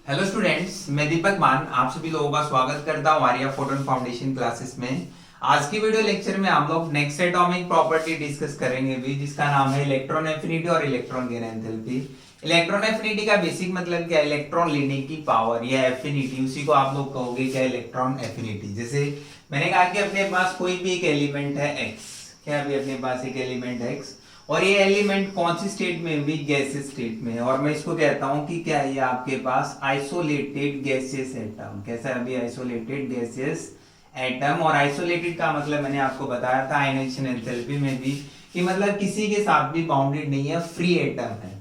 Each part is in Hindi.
हेलो स्टूडेंट्स, मैं दीपक मान आप सभी लोगों का स्वागत करता हूँ आर्या फोटोन फाउंडेशन क्लासेस में। आज की वीडियो लेक्चर में हम लोग नेक्स्ट एटॉमिक प्रॉपर्टी डिस्कस करेंगे भी, जिसका नाम है इलेक्ट्रॉन एफिनिटी और electron gain enthalpy. Electron affinity का बेसिक मतलब क्या है? इलेक्ट्रॉन लेने की पावर या एफिनिटी, उसी को आप लोग कहोगे क्या? Electron affinity. जैसे मैंने कहा कि अपने पास कोई भी एक एलिमेंट है एक्स, क्या अभी अपने पास एक एलिमेंट है एक्स, और ये एलिमेंट कौन सी स्टेट में भी? गैसियस स्टेट में। और मैं इसको कहता हूं कि क्या है ये आपके पास आइसोलेटेड गैसियस एटम। कैसा है अभी? Isolated gaseous atom. और आइसोलेटेड का मतलब मैंने आपको बताया था आयनाइजेशन एंथैल्पी में भी, कि मतलब किसी के साथ भी बाउंडेड नहीं है, फ्री एटम है।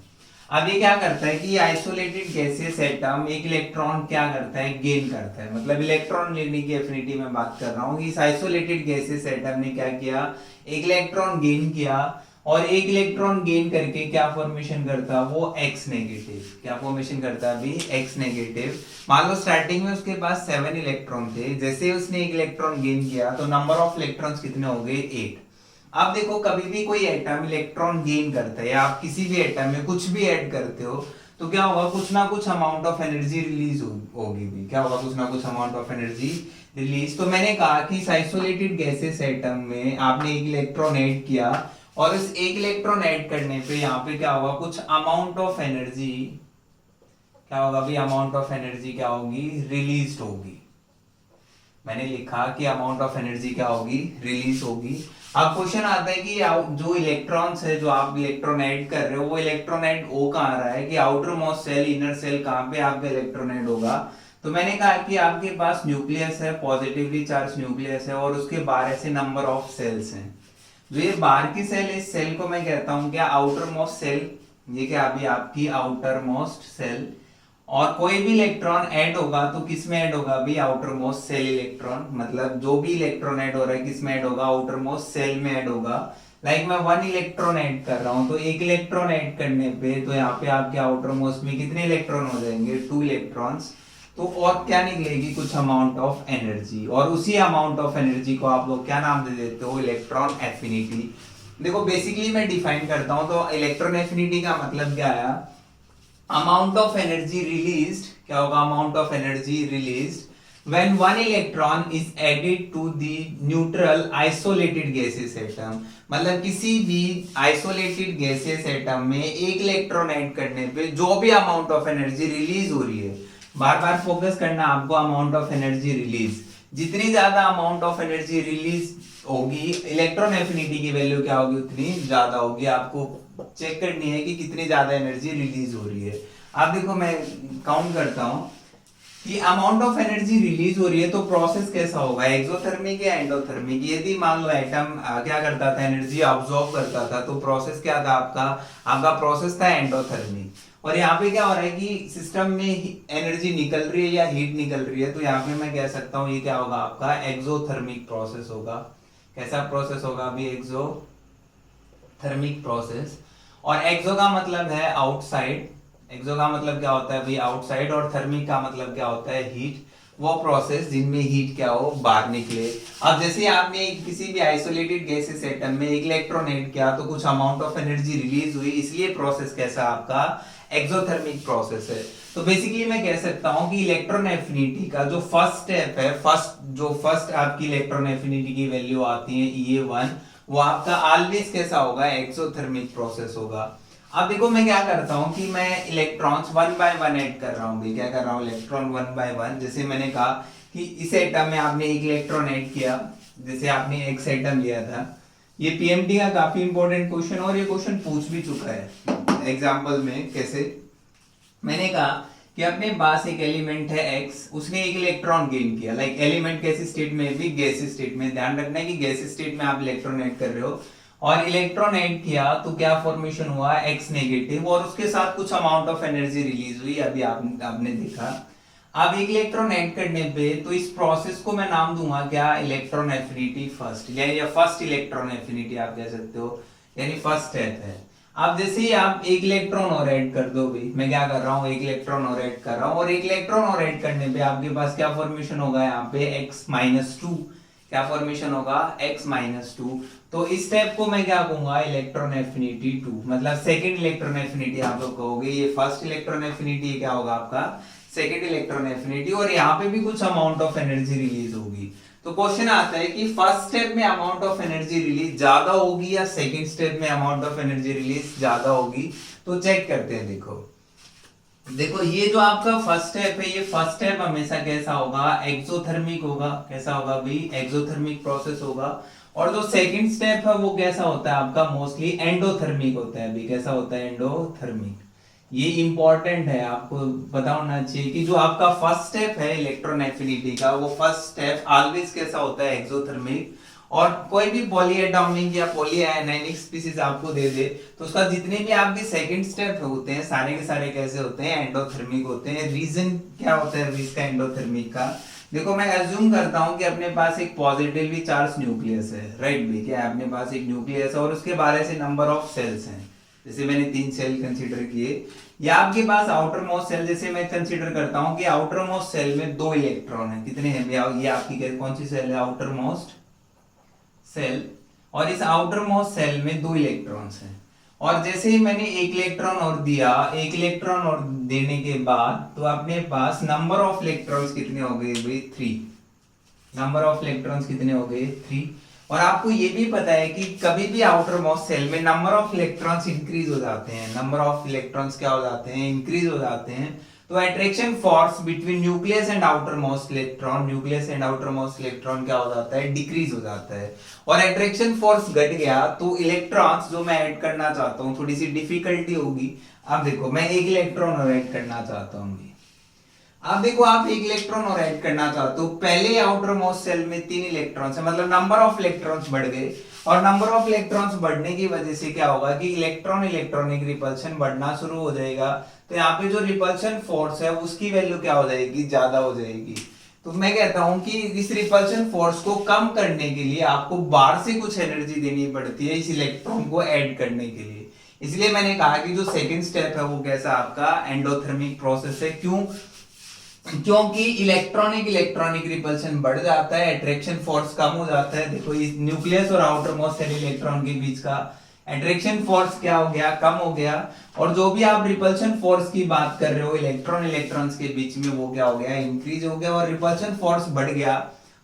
अब ये क्या करता है कि आइसोलेटेड गैसियस एटम एक इलेक्ट्रॉन क्या करता है? गेन करता है। मतलब इलेक्ट्रॉन लेने की एफिनिटी में बात कर रहा हूं कि इस आइसोलेटेड गैसियस एटम ने क्या किया? एक इलेक्ट्रॉन गेन किया, और एक इलेक्ट्रॉन गेन करके क्या फॉर्मेशन करता? वो एक्स नेगेटिव। क्या फॉर्मेशन करता? अभी एक्स नेगेटिव। मान लो स्टार्टिंग में उसके पास 7 इलेक्ट्रॉन थे, जैसे उसने एक इलेक्ट्रॉन गेन किया तो नंबर ऑफ इलेक्ट्रॉन्स कितने हो गए? 8। अब देखो, कभी भी कोई एटम इलेक्ट्रॉन गेन करता है या आप किसी भी एटम में कुछ भी ऐड करते हो तो क्या होगा? कुछ ना कुछ अमाउंट ऑफ एनर्जी रिलीज होगी भी। क्या होगा? कुछ ना कुछ अमाउंट ऑफ एनर्जी रिलीज। तो मैंने कहा कि आइसोलेटेड गैसेस एटम में आपने एक इलेक्ट्रॉन ऐड किया, और इस एक इलेक्ट्रॉन ऐड करने पे यहाँ पे क्या होगा? कुछ अमाउंट ऑफ एनर्जी क्या होगा? भी अमाउंट ऑफ एनर्जी क्या होगी? रिलीज होगी। मैंने लिखा कि अमाउंट ऑफ एनर्जी क्या होगी? रिलीज होगी। अब क्वेश्चन आता है कि जो इलेक्ट्रॉन्स है, जो आप इलेक्ट्रॉन ऐड कर रहे हो, वो इलेक्ट्रॉन ऐड हो कहाँ रहा है? कि outermost shell, inner shell, कहाँ पे आपका इलेक्ट्रॉन ऐड होगा? तो मैंने कहा कि आपके पास न्यूक्लियस है, पॉजिटिवली चार्ज न्यूक्लियस है, और उसके बाहर ऐसे नंबर ऑफ सेल्स हैं। जो ये बाहर की सेल, इस सेल को मैं कहता हूं क्या? Outermost shell. ये क्या अभी आपकी आउटर मोस्ट सेल। और कोई भी इलेक्ट्रॉन ऐड होगा तो किस में ऐड होगा? भी आउटर मोस्ट सेल इलेक्ट्रॉन। मतलब जो भी इलेक्ट्रॉन ऐड हो रहा है किस में ऐड होगा? आउटर मोस्ट सेल में ऐड होगा। लाइक मैं 1 इलेक्ट्रॉन ऐड कर रहा हूं, तो एक इलेक्ट्रॉन ऐड करने पे तो यहाँ पे आपके आउटर मोस्ट में कितने इलेक्ट्रॉन हो जाएंगे? 2 इलेक्ट्रॉन्स। तो और क्या निकलेगी? कुछ अमाउंट ऑफ एनर्जी। और उसी अमाउंट ऑफ एनर्जी को आप लोग क्या नाम दे देते हो? Electron affinity. देखो बेसिकली मैं डिफाइन करता हूं, तो इलेक्ट्रॉन एफिनिटी का मतलब क्या आया? Amount of energy released. क्या होगा? Amount of energy released when one electron is added to the neutral isolated gaseous atom। मतलब किसी भी आइसोलेटेड गैसियस एटम में एक इलेक्ट्रॉन ऐड करने पे जो भी अमाउंट ऑफ एनर्जी रिलीज हो रही है, बार बार फोकस करना आपको, अमाउंट ऑफ एनर्जी रिलीज। जितनी ज्यादा अमाउंट ऑफ एनर्जी रिलीज होगी, इलेक्ट्रॉन एफिनिटी की वैल्यू क्या होगी? उतनी ज्यादा होगी। आपको चेक करनी है कि कितनी ज्यादा एनर्जी रिलीज हो रही है। आप देखो, मैं काउंट करता हूं कि अमाउंट ऑफ एनर्जी रिलीज हो रही है, तो प्रोसेस कैसा होगा? एक्सोथर्मिक या एंडोथर्मिक? यदि मान लो एटम क्या करता था? एनर्जी ऑब्जॉर्व करता था, तो प्रोसेस क्या था आपका? आपका प्रोसेस था एंडोथर्मिक। और यहाँ पे क्या हो रहा है कि सिस्टम में एनर्जी निकल रही है या हीट निकल रही है, तो यहाँ पे मैं कह सकता हूँ ये क्या होगा? आपका एक्सोथर्मिक प्रोसेस होगा। कैसा प्रोसेस होगा? अभी एक्सोथर्मिक प्रोसेस। और एक्सो का मतलब है आउटसाइड। एक्सो का मतलब क्या होता है? भाई आउटसाइड। और थर्मिक का मतलब क्या होता है? हीट। वो प्रोसेस जिनमें हीट क्या हो? बाहर निकले। अब जैसे आपने किसी भी आइसोलेटेड गैसेस एटम में एक इलेक्ट्रॉन ऐड किया तो कुछ अमाउंट ऑफ एनर्जी रिलीज हुई, इसलिए प्रोसेस कैसा आपका? एक्सोथर्मिक प्रोसेस है। तो बेसिकली मैं कह सकता हूं कि इलेक्ट्रॉन एफिनिटी का जो फर्स्ट स्टेप है, फर्स्ट आपकी इलेक्ट्रॉन एफिनिटी की वैल्यू आती है E1, वो आपका ऑलवेज कैसा होगा? एक्सोथर्मिक प्रोसेस होगा। अब देखो मैं क्या करता हूं कि मैं इलेक्ट्रॉन्स 1 बाय 1 ऐड कर रहा हूं भी। क्या कर रहा हूं? Electron 1 by 1। जैसे मैंने कहा कि इस एटम में आपने एक इलेक्ट्रॉन ऐड किया, जैसे आपने एक्स एटम लिया था। ये पीएमटी का काफी इंपॉर्टेंट क्वेश्चन, और ये क्वेश्चन पूछ भी चुका है एग्जाम्पल में। कैसे? मैंने कहा कि अपने पास एक एलिमेंट है एक्स, उसने एक इलेक्ट्रॉन गेन किया। लाइक एलिमेंट कैसी स्टेट में? भी गैसीय स्टेट में। ध्यान रखना है कि गैसीय स्टेट में आप इलेक्ट्रॉन ऐड कर रहे हो, और इलेक्ट्रॉन ऐड किया तो क्या फॉर्मेशन हुआ? X negative. और उसके साथ कुछ अमाउंट ऑफ एनर्जी रिलीज हुई, अभी आपने देखा। अब एक इलेक्ट्रॉन ऐड करने पे तो इस प्रोसेस को मैं नाम दूंगा क्या? इलेक्ट्रॉन एफिनिटी फर्स्ट, या फर्स्ट इलेक्ट्रॉन एफिनिटी आप कह सकते हो, यानी फर्स्ट स्टेप है। अब जैसे ही आप एक इलेक्ट्रॉन और ऐड कर दो भाई, मैं क्या कर रहा हूँ? एक इलेक्ट्रॉन और ऐड कर रहा हूँ, और एक इलेक्ट्रॉन और ऐड करने पे आपके पास क्या फॉर्मेशन होगा? यहाँ पे x-2। क्या फॉर्मेशन होगा? x-2। तो इस स्टेप को मैं क्या कहूंगा? Electron affinity 2। मतलब सेकंड इलेक्ट्रॉन एफिनिटी आप लोग कहोगे। ये फर्स्ट इलेक्ट्रॉन एफिनिटी क्या होगा आपका? सेकेंड इलेक्ट्रॉन एफिनिटी, और यहाँ पे भी कुछ अमाउंट ऑफ एनर्जी रिलीज होगी। तो क्वेश्चन आता है कि फर्स्ट स्टेप में अमाउंट ऑफ एनर्जी रिलीज ज्यादा होगी या सेकेंड स्टेप में अमाउंट ऑफ एनर्जी रिलीज ज्यादा होगी। तो चेक करते हैं। देखो ये जो आपका फर्स्ट स्टेप है, ये फर्स्ट स्टेप हमेशा कैसा होगा, एक्सोथर्मिक होगा। कैसा होगा भाई, एक्सोथर्मिक प्रोसेस होगा। और जो सेकंड स्टेप है वो कैसा होता है आपका, मोस्टली एंडोथर्मिक होता है। अभी कैसा होता है, एंडोथर्मिक। ये इंपॉर्टेंट है, आपको पता होना चाहिए कि जो आपका फर्स्ट स्टेप है इलेक्ट्रॉन एफिनिटी का, वो फर्स्ट स्टेप ऑलवेज कैसा होता है, एक्सोथर्मिक। और कोई भी पॉलीएटॉमिक या पॉलीआयनाइनिक स्पीशीज आपको दे दे तो उसका जितने भी आपके सेकंड स्टेप होते हैं सारे के सारे कैसे होते हैं, एंडोथर्मिक होते हैं। रीजन क्या होता है इसका एंडोथर्मिक का, देखो मैं अज्यूम करता हूं कि अपने पास एक पॉजिटिवली चार्ज न्यूक्लियस है, राइट भी, क्या अपने पास एक न्यूक्लियस है और उसके बारे से नंबर ऑफ सेल्स हैं। जैसे मैंने 3 सेल कंसीडर किए, या आपके पास आउटर मोस्ट सेल, जैसे मैं कंसीडर करता हूं कि आउटर मोस्ट सेल में 2 इलेक्ट्रॉन है। कितने हैं, ये आपकी कौन सी सेल है, आउटर मोस्ट सेल। और इस आउटर मोस्ट सेल में 2 इलेक्ट्रॉन्स हैं। और जैसे ही मैंने 1 इलेक्ट्रॉन और दिया, 1 इलेक्ट्रॉन और देने के बाद तो अपने पास नंबर ऑफ इलेक्ट्रॉन्स कितने हो गए भाई, 3। नंबर ऑफ इलेक्ट्रॉन्स कितने हो गए, 3। और आपको ये भी पता है कि कभी भी आउटर मोस्ट सेल में नंबर ऑफ इलेक्ट्रॉन्स इंक्रीज हो जाते हैं। नंबर ऑफ इलेक्ट्रॉन्स क्या हो जाते हैं, इंक्रीज हो जाते हैं। तो attraction force between nucleus and outer most electron, nucleus and outer most electron क्या हो जाता है, डिक्रीज हो जाता है। और अट्रैक्शन फोर्स घट गया तो इलेक्ट्रॉन्स जो मैं ऐड करना चाहता हूँ, थोड़ी सी डिफिकल्टी होगी। अब देखो मैं 1 इलेक्ट्रॉन और ऐड करना चाहता हूँ। अब देखो आप 1 इलेक्ट्रॉन और ऐड करना चाहते हो, पहले आउटर मोस्ट सेल में 3 इलेक्ट्रॉन्स है, मतलब नंबर ऑफ इलेक्ट्रॉन्स बढ़ गए। और नंबर ऑफ इलेक्ट्रॉन्स बढ़ने की वजह से क्या होगा कि इलेक्ट्रॉन इलेक्ट्रॉनिक रिपल्शन बढ़ना शुरू हो जाएगा। तो यहाँ पे जो रिपल्शन फोर्स है उसकी वैल्यू क्या हो जाएगी, ज्यादा हो जाएगी। तो मैं कहता हूं कि इस रिपल्शन फोर्स को कम करने के लिए आपको बाहर से कुछ एनर्जी देनी पड़ती है इस इलेक्ट्रॉन को ऐड करने के लिए। इसलिए मैंने कहा कि जो सेकंड स्टेप है वो कैसा आपका एंडोथर्मिक प्रोसेस है। क्यों, क्योंकि इलेक्ट्रॉनिक रिपल्शन बढ़ जाता है, अट्रैक्शन फोर्स कम हो जाता है। देखो इस न्यूक्लियस और आउटर मोस्ट सेल इलेक्ट्रॉन के बीच का अट्रैक्शन फोर्स क्या हो गया, कम हो गया। और जो भी आप रिपल्शन फोर्स की बात कर रहे हो इलेक्ट्रॉन्स के बीच में, वो क्या हो गया, इंक्रीज हो गया। और रिपल्शन फोर्स बढ़ गया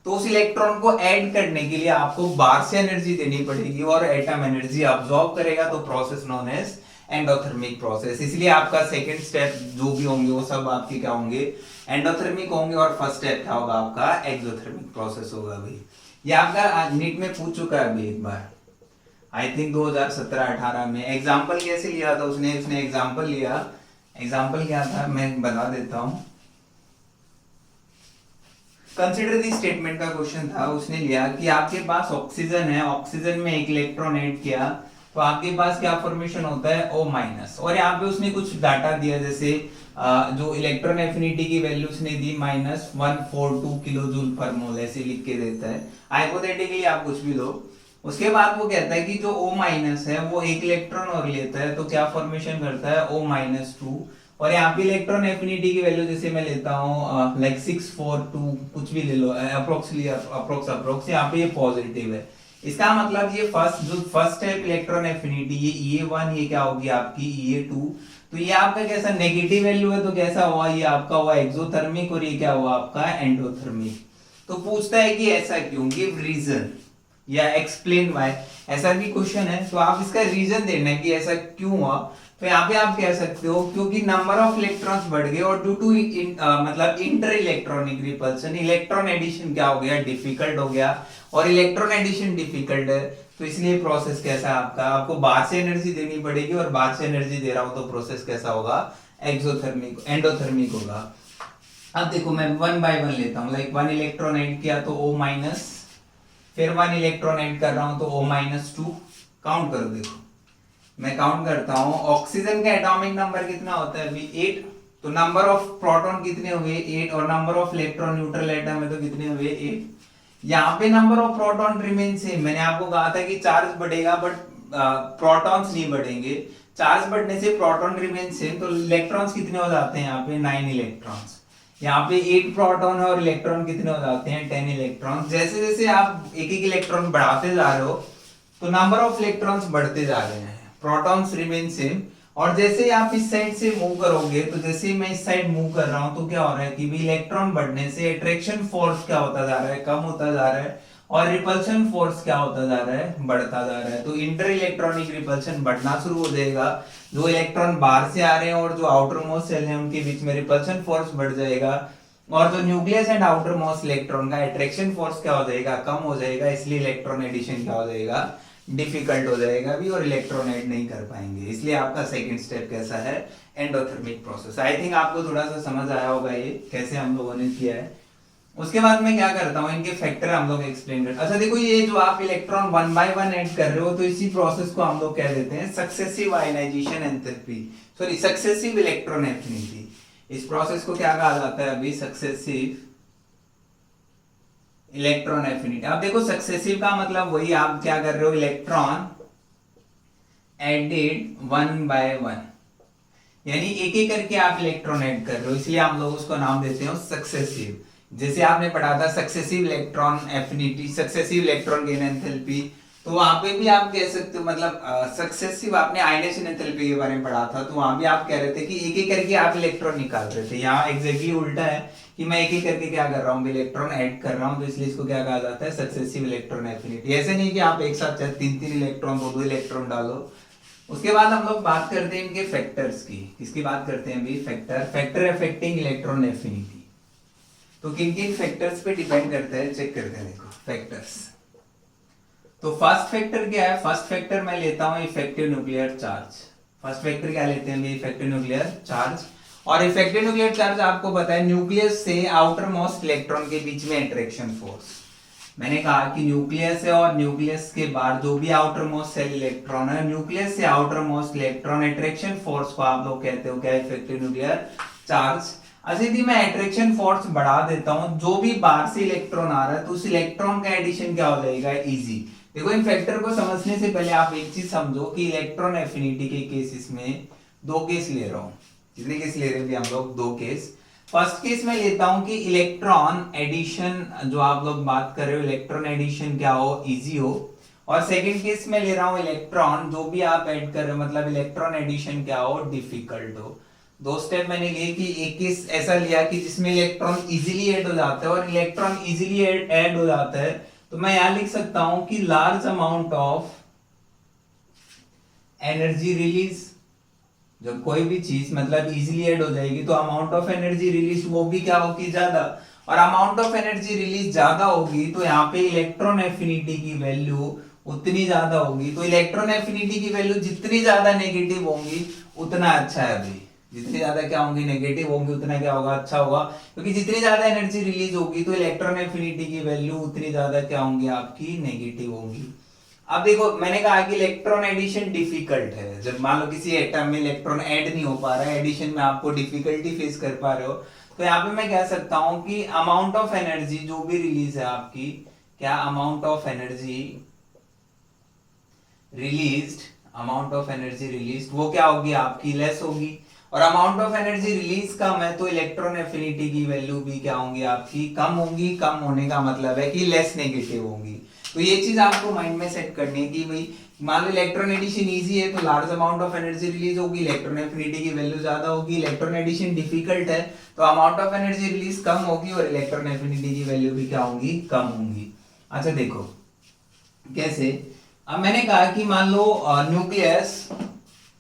तो उस इलेक्ट्रॉन को ऐड करने के लिए आपको बाहर से एनर्जी देनी पड़ेगी और एटम एनर्जी अब्सॉर्ब करेगा। तो process known as endothermic process. इसलिए आपका सेकंड स्टेप जो भी होंगे वो सब आपके क्या होंगे, एंडोथर्मिक होंगे। और फर्स्ट स्टेप क्या होगा आपका, एक्सोथर्मिक प्रोसेस होगा भाई। ये आपका नीट में पूछ चुका है अभी एक बार, आई थिंक 2017-18 में। एग्जाम्पल कैसे लिया था उसने एग्जाम्पल लिया, एग्जाम्पल क्या था मैं बता देता हूं। कंसिडर दी स्टेटमेंट का क्वेश्चन था। उसने लिया कि आपके पास ऑक्सीजन है, ऑक्सीजन में 1 इलेक्ट्रॉन ऐड किया तो आपके पास क्या फॉर्मेशन होता है, O-। और यहाँ पे उसने कुछ डाटा दिया, जैसे जो इलेक्ट्रॉन एफिनिटी की वैल्यू उसने दी -142 किलो जूल पर मोल, ऐसे लिख के देता है। हाइपोथेटिकली आप कुछ भी लो। उसके बाद वो कहता है कि जो O- है वो 1 इलेक्ट्रॉन और लेता है तो क्या फॉर्मेशन करता है, O-2। और यहाँ पे इलेक्ट्रॉन एफिनिटी की वैल्यू जैसे मैं लेता हूँ लाइक 642 कुछ भी ले लो, अप्रोक्स यहाँ पे ये पॉजिटिव है। इसका मतलब ये फर्स्ट है इलेक्ट्रॉन एफिनिटी, ये E1, ये क्या होगी आपकी E2। तो ये आपका कैसा नेगेटिव वैल्यू है तो कैसा हुआ, ये आपका हुआ एक्सोथर्मिक और ये क्या हुआ आपका एंडोथर्मिक। तो पूछता है कि ऐसा क्यों, गिव रीजन या एक्सप्लेन व्हाई, ऐसा भी क्वेश्चन है। तो आप इसका रीजन देना है कि ऐसा क्यों हुआ। तो यहाँ पे आप कह सकते हो क्योंकि नंबर ऑफ इलेक्ट्रॉन्स बढ़ गए और ड्यू टू मतलब inter electronic repulsion, electron addition क्या हो गया, डिफिकल्ट हो गया। और इलेक्ट्रॉन एडिशन डिफिकल्ट है तो इसलिए प्रोसेस कैसा है आपका, आपको बाहर से एनर्जी देनी पड़ेगी और बाहर से एनर्जी दे रहा हूं तो प्रोसेस कैसा होगा, एक्सोथर्मिक एंडोथर्मिक होगा। अब देखो मैं 1 बाय 1 लेता हूं, लाइक 1 इलेक्ट्रॉन ऐड किया तो O-, फिर 1 इलेक्ट्रॉन ऐड कर रहा हूं तो O-2। काउंट करो, देखो मैं काउंट करता हूं। ऑक्सीजन का एटॉमिक नंबर कितना होता है अभी, 8। तो नंबर ऑफ प्रोटॉन कितने हुए, 8। और number of electron neutral atom है तो कितने हुए, 8। यहाँ पे number of proton remain same. मैंने आपको कहा था कि चार्ज बढ़ेगा बट प्रोटॉन्स नहीं बढ़ेंगे। चार्ज बढ़ने से प्रोटॉन रिमेन सेम, तो इलेक्ट्रॉन्स कितने हो जाते हैं यहाँ पे, 9 इलेक्ट्रॉन्स। यहाँ पे 8 प्रोटॉन है और इलेक्ट्रॉन कितने हो जाते हैं, 10 इलेक्ट्रॉन। जैसे जैसे आप एक एक इलेक्ट्रॉन बढ़ाते जा रहे हो तो नंबर ऑफ इलेक्ट्रॉन्स बढ़ते जा रहे हैं, प्रोटॉन्स रिमेन सेम। और जैसे ही आप इस साइड से मूव करोगे, तो जैसे ही मैं इस साइड मूव कर रहा हूं तो क्या हो रहा है कि भी इलेक्ट्रॉन बढ़ने से अट्रैक्शन फोर्स क्या होता जा रहा है, कम होता जा रहा है, और रिपल्शन फोर्स क्या होता जा रहा है, बढ़ता जा रहा है। तो इंटर इलेक्ट्रॉनिक रिपल्शन बढ़ना शुरू हो जाएगा, जो इलेक्ट्रॉन बाहर से आ रहे हैं और जो आउटर मोस्ट सेल है उनके बीच में रिपल्शन फोर्स बढ़ जाएगा, और जो nucleus and outer most electron का अट्रैक्शन फोर्स क्या हो जाएगा, कम हो जाएगा। इसलिए इलेक्ट्रॉन एडिशन क्या हो जाएगा, डिफिकल्ट हो जाएगा भी, और इलेक्ट्रॉन ऐड नहीं कर पाएंगे। इसलिए आपका सेकंड स्टेप कैसा है, एंडोथर्मिक प्रोसेस। आई थिंक आपको थोड़ा सा समझ आया होगा ये कैसे हम लोगों ने किया है। उसके बाद मैं क्या करता हूँ, इनके फैक्टर हम लोग एक्सप्लेन करते हैं। अच्छा देखो, ये जो आप electron one by one add कर रहे हो, तो इसी प्रोसेस को हम लोग कह देते हैं successive ionisation enthalpy, sorry successive electron affinity. इस प्रोसेस को क्या कहा जाता है अभी, सक्सेसिव इलेक्ट्रॉन एफिनिटी। अब देखो सक्सेसिव का मतलब वही, आप क्या कर रहे हो, electron added one by one, यानी एक एक करके आप इलेक्ट्रॉन ऐड कर रहे हो, इसलिए हम लोग उसको नाम देते हैं सक्सेसिव। जैसे आपने पढ़ा था successive electron affinity, successive electron gain enthalpy, तो वहां पे भी आप कह सकते हो, मतलब सक्सेसिव आपने आयनाइजेशन एंथैल्पी के बारे में पढ़ा था, तो वहां भी आप कह रहे थे कि एक एक करके आप इलेक्ट्रॉन निकाल रहे थे। यहाँ एग्जैक्टली उल्टा है कि मैं एक एक करके क्या कर रहा हूँ, इलेक्ट्रॉन ऐड कर रहा हूँ, तो इसलिए इसको क्या कहा जाता है, सक्सेसिव इलेक्ट्रॉन एफिनिटी। ऐसे नहीं कि आप एक साथ चाहे तीन तीन इलेक्ट्रॉन, दो इलेक्ट्रॉन डालो। उसके बाद हम लोग बात करते हैं इनके फैक्टर्स की। किसकी बात करते हैं अभी, फैक्टर अफेक्टिंग इलेक्ट्रॉन एफिनिटी। तो किन किन फैक्टर्स पे डिपेंड करता है, चेक करते हैं। देखो फैक्टर्स, तो फर्स्ट फैक्टर क्या है, फर्स्ट फैक्टर मैं लेता हूं effective nuclear charge. First factor क्या लेते हैं, इफेक्टिव न्यूक्लियर चार्ज। और इफेक्टिव न्यूक्लियर चार्ज आपको पता है, न्यूक्लियस से आउटर मोस्ट इलेक्ट्रॉन के बीच में अट्रैक्शन फोर्स। मैंने कहा कि न्यूक्लियस है और न्यूक्लियस के बाहर जो भी आउटर मोस्ट सेल इलेक्ट्रॉन है, न्यूक्लियस से outer most electron attraction force को आप लोग कहते हो क्या, इफेक्टिव न्यूक्लियर चार्ज। अच्छा यदि मैं अट्रैक्शन फोर्स बढ़ा देता हूं, जो भी बाहर से इलेक्ट्रॉन आ रहा है, तो उस इलेक्ट्रॉन का एडिशन क्या हो जाएगा, इजी। देखो इन फैक्टर को समझने से पहले आप एक चीज समझो कि इलेक्ट्रॉन एफिनिटी के केसेस में दो केस ले रहा हूं। कितने केस ले रहे हैं हम लोग, दो केस। फर्स्ट केस में लेता हूं कि इलेक्ट्रॉन एडिशन, जो आप लोग बात कर रहे हो, इलेक्ट्रॉन एडिशन क्या हो, इजी हो। और सेकंड केस में ले रहा हूं इलेक्ट्रॉन जो भी आप ऐड कर रहे हो, मतलब इलेक्ट्रॉन एडिशन क्या हो, डिफिकल्ट हो। दो स्टेप मैंने लिए कि एक केस ऐसा लिया कि जिसमें इलेक्ट्रॉन इजीली ऐड हो जाता है, और इलेक्ट्रॉन इजीली ऐड हो जाता है, तो मैं यहां लिख सकता हूं कि large amount of energy release. जब कोई भी चीज मतलब इजीली ऐड हो जाएगी, तो अमाउंट ऑफ एनर्जी रिलीज वो भी क्या होगी, ज्यादा। और अमाउंट ऑफ एनर्जी रिलीज ज्यादा होगी, तो यहाँ पे इलेक्ट्रॉन एफिनिटी की वैल्यू उतनी ज्यादा होगी। तो इलेक्ट्रॉन एफिनिटी की वैल्यू जितनी ज्यादा नेगेटिव होंगी उतना अच्छा है भाई, जितनी ज्यादा क्या होंगी, नेगेटिव होंगी, उतना क्या होगा, अच्छा होगा। क्योंकि जितनी ज्यादा एनर्जी रिलीज होगी, तो इलेक्ट्रॉन एफिनिटी की वैल्यू उतनी ज्यादा क्या होंगी, आपकी नेगेटिव होंगी। अब देखो मैंने कहा कि इलेक्ट्रॉन एडिशन डिफिकल्ट है। जब मान लो किसी एटम में इलेक्ट्रॉन ऐड नहीं हो पा रहा है, एडिशन में आपको डिफिकल्टी फेस कर पा रहे हो, तो यहाँ पे मैं कह सकता हूं कि अमाउंट ऑफ एनर्जी जो भी रिलीज है आपकी, क्या amount of energy released, amount of energy released वो क्या होगी, आपकी लेस होगी। और अमाउंट ऑफ एनर्जी रिलीज कम है, तो इलेक्ट्रॉन एफिनिटी की वैल्यू भी क्या होंगी, आपकी कम होंगी। कम होने का मतलब है कि लेस नेगेटिव होंगी। तो ये चीज आपको माइंड में सेट करनी है कि भाई मान लो इलेक्ट्रॉन एडिशन इजी है, तो large amount of energy release होगी, इलेक्ट्रॉन एफिनिटी की वैल्यू ज्यादा होगी। इलेक्ट्रॉन एडिशन डिफिकल्ट है, तो अमाउंट ऑफ एनर्जी रिलीज कम होगी, और इलेक्ट्रॉन एफिनिटी की वैल्यू भी क्या होंगी, कम होंगी। अच्छा देखो कैसे, अब मैंने कहा कि मान लो न्यूक्लियस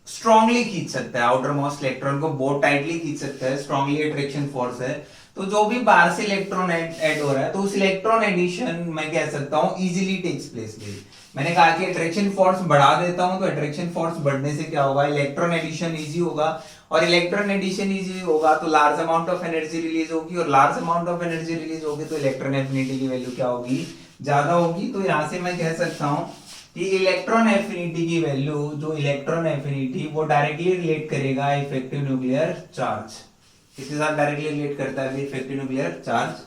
स्ट्रांगली खींच सकता है आउटर मोस्ट इलेक्ट्रॉन को, बहुत टाइटली खींच सकता है, स्ट्रांगली अट्रैक्शन फोर्स है। तो जो भी बाहर से इलेक्ट्रॉन ऐड हो रहा है, तो उस इलेक्ट्रॉन एडिशन मैं कह सकता हूं इजीली टेक्स प्लेस। मैंने कहा कि अट्रैक्शन फोर्स बढ़ा देता हूं, तो अट्रैक्शन फोर्स बढ़ने से क्या होगा, इलेक्ट्रॉन एडिशन इजी होगा। और इलेक्ट्रॉन एडिशन इजी होगा तो large amount of energy release होगी, और large amount of energy release होगी तो इलेक्ट्रॉन एफिनिटी की वैल्यू क्या होगी, ज्यादा होगी। तो यहां से मैं कह सकता हूं कि इलेक्ट्रॉन एफिनिटी की वैल्यू, जो इलेक्ट्रॉन एफिनिटी वो डायरेक्टली रिलेट करेगा इफेक्टिव न्यूक्लियर चार्ज। किसके साथ डायरेक्टली रिलेट करता है, इफेक्टिव न्यूक्लियर चार्ज।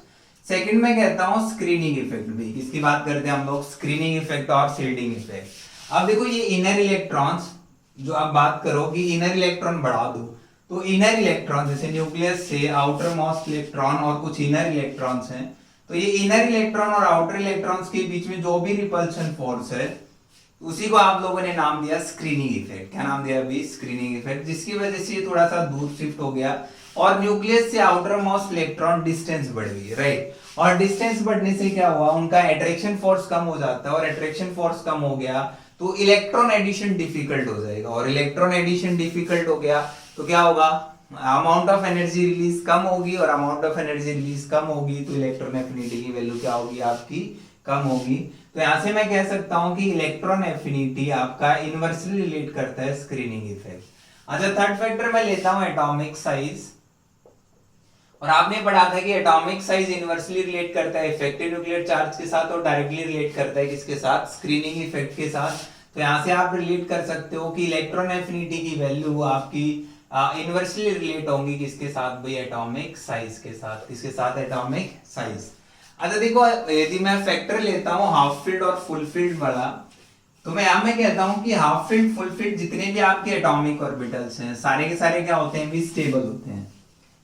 सेकंड में कहता हूं स्क्रीनिंग इफेक्ट भी। किसकी बात करते हैं हम लोग, स्क्रीनिंग इफेक्ट और शील्डिंग इफेक्ट। अब देखो ये इनर इलेक्ट्रॉन्स, जो आप बात करो कि इनर इलेक्ट्रॉन बढ़ा दो, तो इनर इलेक्ट्रॉन जैसे न्यूक्लियस से आउटर मोस्ट इलेक्ट्रॉन और कुछ इनर इलेक्ट्रॉन्स हैं, तो ये इनर इलेक्ट्रॉन और आउटर इलेक्ट्रॉन्स के बीच में जो भी रिपल्शन फोर्स है, उसी को आप लोगों ने नाम दिया स्क्रीनिंग इफेक्ट। क्या नाम दिया अभी? स्क्रीनिंग इफेक्ट, जिसकी वजह से ये थोड़ा सा दूर शिफ्ट हो गया और न्यूक्लियस से आउटर मोस्ट इलेक्ट्रॉन डिस्टेंस बढ़ गई, राइट। और डिस्टेंस बढ़ने से क्या हुआ, उनका अट्रैक्शन फोर्स कम हो जाता है, और अट्रैक्शन फोर्स कम हो गया तो इलेक्ट्रॉन एडिशन डिफिकल्ट हो जाएगा, और इलेक्ट्रॉन एडिशन डिफिकल्ट हो गया तो क्या होगा, अमाउंट ऑफ एनर्जी रिलीज कम होगी, और अमाउंट ऑफ एनर्जी रिलीज कम होगी तो इलेक्ट्रॉन एफिनिटी की वैल्यू क्या होगी आपकी? कम होगी। तो यहां से मैं कह सकता हूं कि इलेक्ट्रॉन एफिनिटी आपका इनवर्सली रिलेट करता है स्क्रीनिंग इफेक्ट। अच्छा, थर्ड फैक्टर मैं लेता हूं एटॉमिक साइज, और आपने पढ़ा था कि एटॉमिक साइज इनवर्सली रिलेट करता है इफेक्टिव न्यूक्लियर चार्ज के साथ, और डायरेक्टली रिलेट करता है किसके साथ? स्क्रीनिंग इफेक्ट के साथ। तो यहां से आप रिलेट कर सकते हो कि इलेक्ट्रॉन एफिनिटी की वैल्यू आपकी इनवर्सली रिलेट होंगी किसके साथ भाई? एटॉमिक साइज के साथ। किसके साथ? Atomic size. अच्छा देखो, यदि मैं फैक्टर लेता हूं हाफ फील्ड और फुल फील्ड वाला, तो मैं यहां में कहता हूं कि हाफ फील्ड फुल फील्ड जितने भी आपके एटॉमिक ऑर्बिटल्स हैं सारे के सारे क्या होते हैं भी? स्टेबल होते हैं।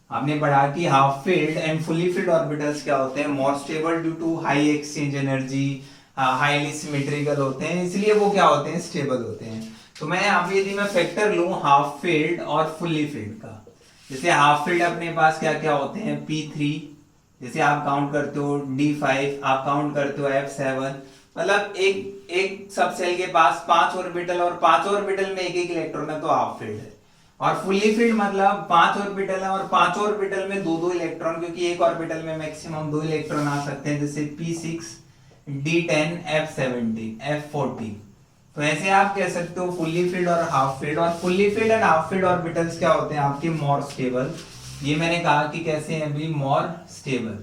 आपने पढ़ा कि half field and fully filled orbitals क्या होते हैं? More stable due to high exchange energy, highly symmetrical होते हैं, इसलिए वो क्या होते हैं? स्टेबल होते हैं। तो मैं यहाँ पे यदि मैं फैक्टर लूं हाफ फील्ड और फुली फील्ड का, जैसे हाफ फील्ड अपने पास क्या क्या होते हैं? P3, जैसे आप काउंट करते हो D5, आप काउंट करते हो F7, मतलब एक सब सेल के पास 5 ऑर्बिटल, और 5 ऑर्बिटल में एक एक इलेक्ट्रॉन है तो हाफ फील्ड है। और फुली फील्ड मतलब 5 ऑर्बिटल है और 5 ऑर्बिटल में दो दो इलेक्ट्रॉन, क्योंकि एक ऑर्बिटल में मैक्सिमम 2 इलेक्ट्रॉन आ सकते हैं, जैसे P6, D10, F17, F14। तो ऐसे आप कह सकते हो फुल्ली फील्ड और हाफ फील्ड। और fully field and half filled orbitals क्या होते हैं आपके? More stable. ये मैंने कहा कि कैसे हैं भी? More stable.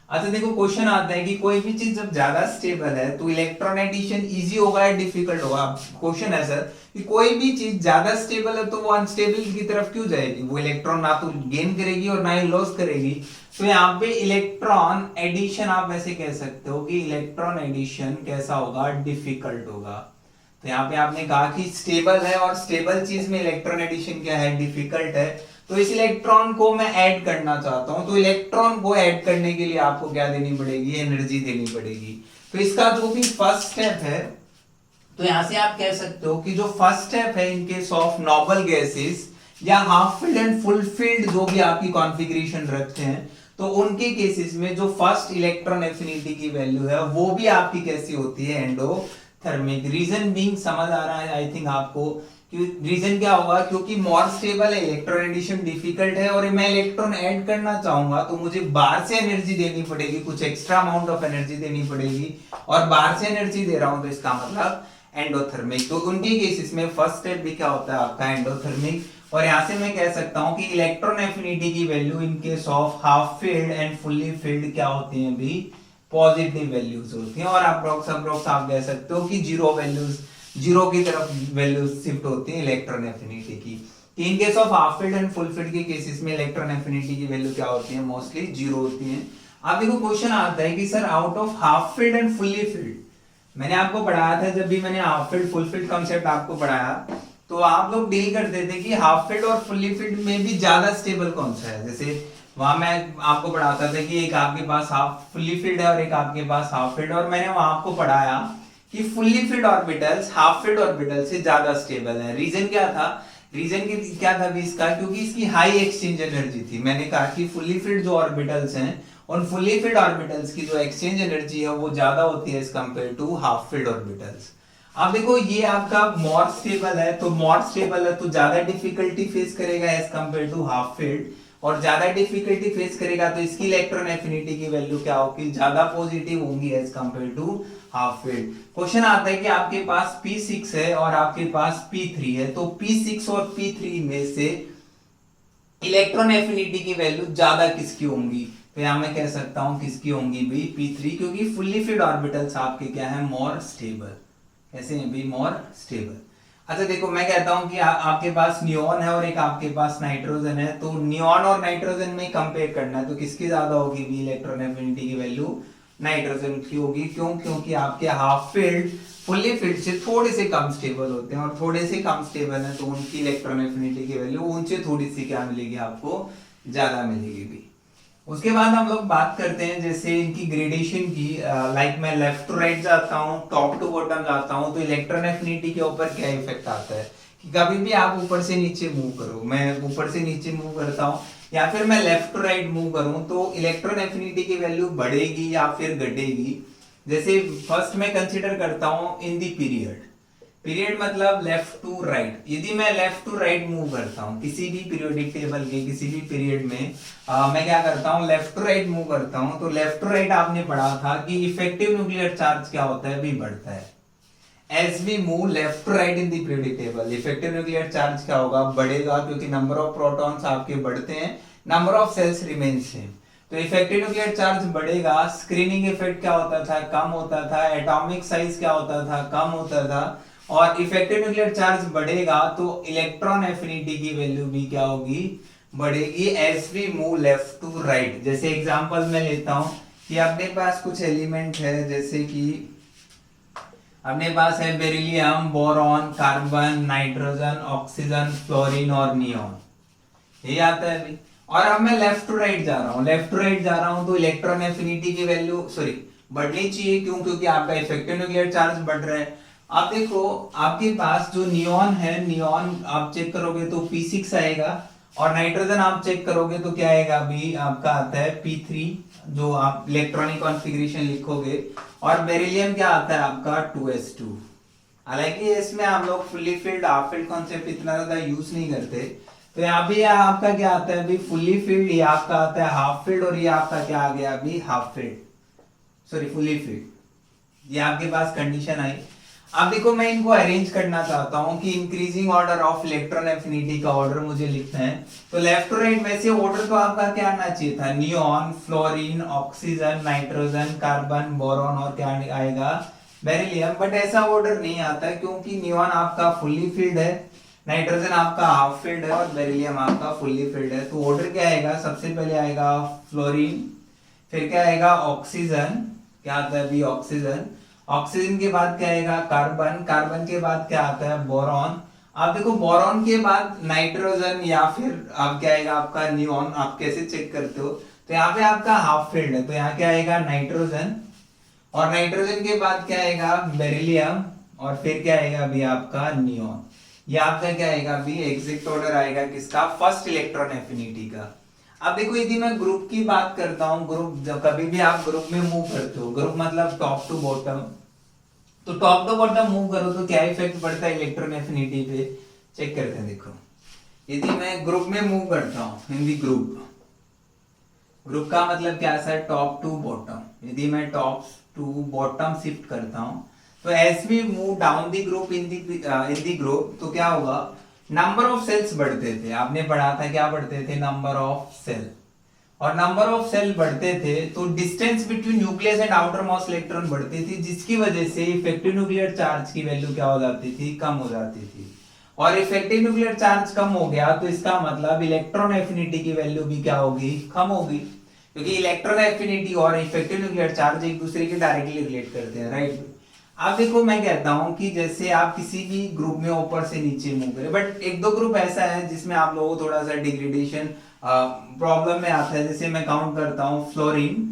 अच्छा देखो, क्वेश्चन आता है कि कोई भी चीज जब ज्यादा स्टेबल है तो इलेक्ट्रॉन एडिशन इजी होगा या डिफिकल्ट होगा? क्वेश्चन है सर कि कोई भी चीज ज्यादा स्टेबल है तो वो अनस्टेबल की तरफ क्यों जाएगी? वो इलेक्ट्रॉन ना तो गेन करेगी और ना ही लॉस करेगी। तो यहाँ पे इलेक्ट्रॉन एडिशन आप वैसे कह सकते हो कि इलेक्ट्रॉन एडिशन कैसा होगा? डिफिकल्ट होगा। तो यहाँ पे आपने कहा कि स्टेबल है, और स्टेबल चीज में इलेक्ट्रॉन एडिशन क्या है? डिफिकल्ट है। तो इस इलेक्ट्रॉन को मैं ऐड करना चाहता हूं, तो इलेक्ट्रॉन को ऐड करने के लिए आपको क्या देनी पड़ेगी? एनर्जी देनी पड़ेगी। तो इसका जो भी फर्स्ट स्टेप है, तो यहां से आप कह सकते हो कि जो फर्स्ट स्टेप है in case of noble gases या half field and full field जो भी आपकी कॉन्फ़िगरेशन रखते हैं, तो उनके केसेस में जो फर्स्ट इलेक्ट्रॉन एफिनिटी की वैल्यू है वो भी आपकी कैसी होती है? एंडोथर्मिक। रीजन बीइंग समझ आ रहा है आई थिंक आपको? रीजन क्या होगा? क्योंकि मोर स्टेबल है, इलेक्ट्रॉन एडिशन डिफिकल्ट है, और मैं इलेक्ट्रॉन ऐड करना चाहूंगा तो मुझे बाहर से एनर्जी देनी पड़ेगी, कुछ एक्स्ट्रा अमाउंट ऑफ एनर्जी देनी पड़ेगी, और बाहर से एनर्जी दे रहा हूं तो इसका मतलब एंडोथर्मिक। तो उनके केसेस में फर्स्ट स्टेप भी क्या होता है आपका? एंडोथर्मिक। और यहां से मैं कह सकता हूं कि इलेक्ट्रॉन एफिनिटी की value in case of half field and fully field क्या होती है भी? पॉजिटिव वैल्यूज होती हैं। और अप्रोक्स आप कह सकते हो कि जीरो की तरफ वैल्यू शिफ्ट होती है इलेक्ट्रॉन एफिनिटी की। इन case of half field and full field के केसेस में इलेक्ट्रॉन एफिनिटी की वैल्यू क्या होती है? मोस्टली जीरो होती है। अब देखो, क्वेश्चन आता है कि sir out of half field and fully field, मैंने आपको पढ़ाया था जब भी मैंने half field full field concept आपको पढ़ाया, तो आप लोग डील करते थे कि हाफ फील्ड और फुल्ली फील्ड में भी ज्यादा स्टेबल कौन सा है। जैसे वहां मैं आपको पढ़ाता था कि एक आपके पास हाफ फुल्ली फील्ड है और एक आपके पास हाफ फील्ड, और मैंने वहां आपको पढ़ाया कि fully field orbitals half filled orbital से ज्यादा स्टेबल है। रीजन क्या था? क्या था भी इसका? क्योंकि इसकी हाई एक्सचेंज एनर्जी थी। मैंने कहा कि फुल्ली फील्ड जो ऑर्बिटल्स हैं उन फुल्ली फील्ड ऑर्बिटल्स की जो एक्सचेंज एनर्जी है वो ज्यादा होती है as compare to half filled orbitals. अब देखो, ये आपका मोर स्टेबल है, तो मोर स्टेबल है तो ज्यादा डिफिकल्टी फेस करेगा as compare to half filled, और ज्यादा डिफिकल्टी फेस करेगा तो इसकी इलेक्ट्रॉन एफिनिटी की वैल्यू क्या होगी? ज्यादा पॉजिटिव होंगी as compare to half filled. Question आता है कि आपके पास P6 है और आपके पास P3 है, तो P6 और P3 में से इलेक्ट्रॉन एफिनिटी की वैल्यू ज्यादा किसकी होंगी? तो यहां मैं कह सकता हूं किसकी होंगी भी? P3, क्योंकि फुल्ली फील्ड ऑर्बिटल्स आपके क्या है? More stable. कैसे हैं भी? More stable. अच्छा देखो, मैं कहता हूं कि आपके पास नियॉन है और एक आपके पास नाइट्रोजन है, तो नियॉन और नाइट्रोजन में कंपेयर करना है, तो किसकी ज्यादा होगी भी इलेक्ट्रॉन एफिनिटी की वैल्यू? नाइट्रोजन की होगी। क्यों? क्योंकि आपके हाफ फील्ड फुल्ली फील्ड से थोड़े से कम स्टेबल होते हैं, और थोड़े से कम स्टेबल है तो उनकी इलेक्ट्रॉन एफिनिटी की वैल्यू उनसे थोड़ी सी क्या मिलेगी? आपको ज्यादा मिलेगी भी। उसके बाद हम लोग बात करते हैं जैसे इनकी ग्रेडेशन की। लाइक मैं लेफ्ट टू राइट जाता हूँ, टॉप टू बॉटम जाता हूँ, तो इलेक्ट्रॉन एफिनिटी के ऊपर क्या इफेक्ट आता है कि कभी भी आप ऊपर से नीचे मूव करो, मैं ऊपर से नीचे मूव करता हूँ या फिर मैं लेफ्ट टू राइट मूव करूँ, तो इलेक्ट्रॉन एफिनिटी की वैल्यू बढ़ेगी या फिर घटेगी। जैसे फर्स्ट मैं कंसिडर करता हूँ इन दी पीरियड। पीरियड मतलब लेफ्ट टू राइट। यदि मैं लेफ्ट टू राइट मूव करता हूँ किसी भी पीरियोडिक टेबल के किसी भी पीरियड में, मैं क्या करता हूँ, लेफ्ट टू राइट मूव करता हूँ, तो लेफ्ट टू राइट आपने पढ़ा था कि इफेक्टिव न्यूक्लियर चार्ज क्या होता है, भी बढ़ता है। As we move left to right in the periodic table, effective nuclear charge क्या होगा, बढ़ेगा, क्योंकि नंबर ऑफ प्रोटॉन्स आपके बढ़ते हैं, number of shells remain same. तो इफेक्टिव न्यूक्लियर चार्ज बढ़ेगा, स्क्रीनिंग इफेक्ट क्या होता था, कम होता था, एटॉमिक साइज क्या होता था, कम होता था। और इफेक्टिव न्यूक्लियर चार्ज बढ़ेगा तो इलेक्ट्रॉन एफिनिटी की वैल्यू भी क्या होगी, बढ़ेगी as we move left to right. जैसे एग्जांपल मैं लेता हूं कि अपने पास कुछ एलिमेंट है, जैसे कि अपने पास है beryllium, boron, carbon, nitrogen, oxygen, fluorine और नियोन, ये आता है अभी। और अब मैं लेफ्ट टू राइट जा रहा हूँ, लेफ्ट टू राइट जा रहा हूँ, तो इलेक्ट्रॉन एफिनिटी की वैल्यू बढ़नी चाहिए। क्यों? क्योंकि आपका इफेक्टिव न्यूक्लियर चार्ज बढ़ रहा है। आप देखो आपके पास जो नियॉन है, नियॉन आप चेक करोगे तो P6 आएगा, और नाइट्रोजन आप चेक करोगे तो क्या आएगा, अभी आपका आता है P3, जो आप इलेक्ट्रॉनिक कॉन्फ़िगरेशन लिखोगे। और बेरिलियम क्या आता है आपका 2s2। हालांकि इसमें हम लोग fully filled half filled concept इतना ज्यादा यूज नहीं करते, तो यहाँ भी आपका क्या आता है अभी फुल्ली फिल्ड, ये आपका आता है हाफ फिल्ड, और ये आपका क्या आ गया अभी half filled, sorry fully filled, ये आपके पास कंडीशन आई। अब देखो मैं इनको अरेंज करना चाहता हूं कि increasing order of electron affinity का ऑर्डर मुझे लिखना है, तो लेफ्ट टू राइट वैसे ऑर्डर तो आपका क्या आना चाहिए था, neon, fluorine, oxygen, nitrogen, carbon, boron और क्या आएगा, बेरिलियम। बट ऐसा ऑर्डर नहीं आता है, क्योंकि नियॉन आपका फुल्ली फिल्ड है, नाइट्रोजन आपका हाफ फिल्ड है और बेरिलियम आपका फुल्ली फिल्ड है। तो ऑर्डर क्या आएगा, सबसे पहले आएगा फ्लोरीन, फिर क्या आएगा ऑक्सीजन, क्या आता है अभी ऑक्सीजन, ऑक्सीजन के बाद क्या आएगा कार्बन, कार्बन के बाद क्या आता है बोरॉन। आप देखो बोरॉन के बाद नाइट्रोजन या फिर अब क्या आएगा आपका नियॉन, आप कैसे चेक करते हो, तो यहाँ पे आपका हाफ फिल्ड है, तो यहाँ क्या आएगा नाइट्रोजन, और नाइट्रोजन के बाद क्या आएगा बेरिलियम, और फिर क्या आएगा अभी आपका नियॉन। ये आपका क्या आएगा अभी एग्जैक्ट ऑर्डर आएगा किसका, फर्स्ट इलेक्ट्रॉन एफिनिटी का। अब देखो यदि मैं ग्रुप की बात करता हूँ, ग्रुप जब कभी भी आप ग्रुप में मूव करते हो, ग्रुप मतलब टॉप टू बॉटम, तो टॉप टू बॉटम मूव करो तो क्या इफेक्ट पड़ता है इलेक्ट्रॉन एफिनिटी पे, चेक करते हैं। देखो यदि मैं ग्रुप में मूव करता हूँ इन दी ग्रुप, ग्रुप का मतलब क्या है टॉप टू बॉटम, यदि मैं टॉप टू बॉटम शिफ्ट करता हूँ, तो as we move down the group in the group, तो क्या होगा, नंबर ऑफ सेल्स बढ़ते थे, आपने पढ़ा था क्या बढ़ते थे, नंबर ऑफ सेल, और नंबर ऑफ सेल बढ़ते थे तो distance between nucleus and outer most electron बढ़ती थी, जिसकी वजह से इफेक्टिव न्यूक्लियर चार्ज की वैल्यू क्या हो जाती थी, कम हो जाती थी। और इफेक्टिव न्यूक्लियर चार्ज कम हो गया तो इसका मतलब इलेक्ट्रॉन एफिनिटी की वैल्यू भी क्या होगी, कम होगी, क्योंकि इलेक्ट्रॉन एफिनिटी और इफेक्टिव न्यूक्लियर चार्ज एक दूसरे के डायरेक्टली रिलेट करते हैं, राइट। अब देखो मैं कहता हूं कि जैसे आप किसी भी ग्रुप में ऊपर से नीचे मूव करें, बट एक दो ग्रुप ऐसा है जिसमें आप लोगों को थोड़ा सा डिग्रेडेशन प्रॉब्लम में आता है। जैसे मैं काउंट करता हूं फ्लोरीन,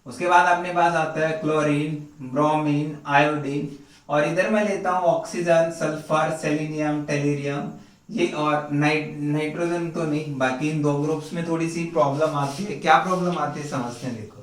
उसके बाद अपने पास आता है क्लोरीन, ब्रोमीन, आयोडीन, और इधर मैं लेता हूं ऑक्सीजन, सल्फर, सेलेनियम, टेलुरियम, ये और नाइट्रोजन तो नहीं, बाकी इन दो ग्रुप्स में थोड़ी सी प्रॉब्लम आती है। क्या प्रॉब्लम आती है समझते हैं। देखो